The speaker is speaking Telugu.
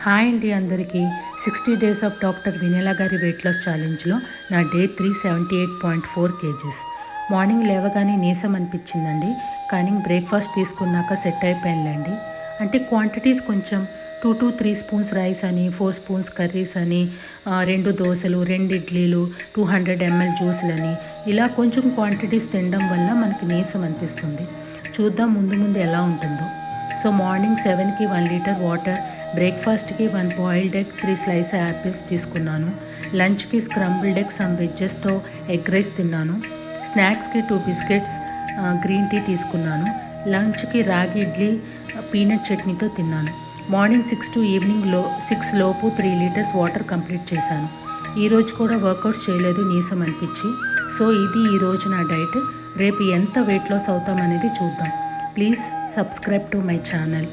హాయ్ అండి అందరికీ 60 డేస్ ఆఫ్ డాక్టర్ వినీలా గారి వెయిట్ లాస్ ఛాలెంజ్లో నా డే 378.4 kgs. మార్నింగ్ లేవగానే నీసం అనిపించిందండి, కానీ బ్రేక్ఫాస్ట్ తీసుకున్నాక సెట్ అయిపోయానులేండి. అంటే క్వాంటిటీస్ కొంచెం 2 to 3 స్పూన్స్ రైస్ అని, 4 స్పూన్స్ కర్రీస్ అని, 2 దోశలు, 2 ఇడ్లీలు, 200 ml జ్యూసులని, ఇలా కొంచెం క్వాంటిటీస్ తినడం వల్ల మనకి నీసం అనిపిస్తుంది. చూద్దాం ముందు ఎలా ఉంటుందో. సో మార్నింగ్ 7కి 1 లీటర్ వాటర్, బ్రేక్ఫాస్ట్కి 1 బాయిల్డ్ ఎగ్, 3 స్లైస్ యాపిల్స్ తీసుకున్నాను. లంచ్కి స్క్రంబుల్డ్ ఎగ్, సమ్ వెజ్జెస్తో ఎగ్ రైస్ తిన్నాను. స్నాక్స్కి 2 బిస్కెట్స్, గ్రీన్ టీ తీసుకున్నాను. లంచ్కి రాగి ఇడ్లీ, పీనట్ చట్నీతో తిన్నాను. మార్నింగ్ 6 to ఈవినింగ్ 6 లోపు 3 లీటర్స్ వాటర్ కంప్లీట్ చేశాను. ఈరోజు కూడా వర్కౌట్స్ చేయలేదు నీసం అనిపించి. సో ఇది ఈరోజు నా డైట్. రేపు ఎంత వెయిట్ లాస్ అవుతామనేది చూద్దాం. Please subscribe to my channel.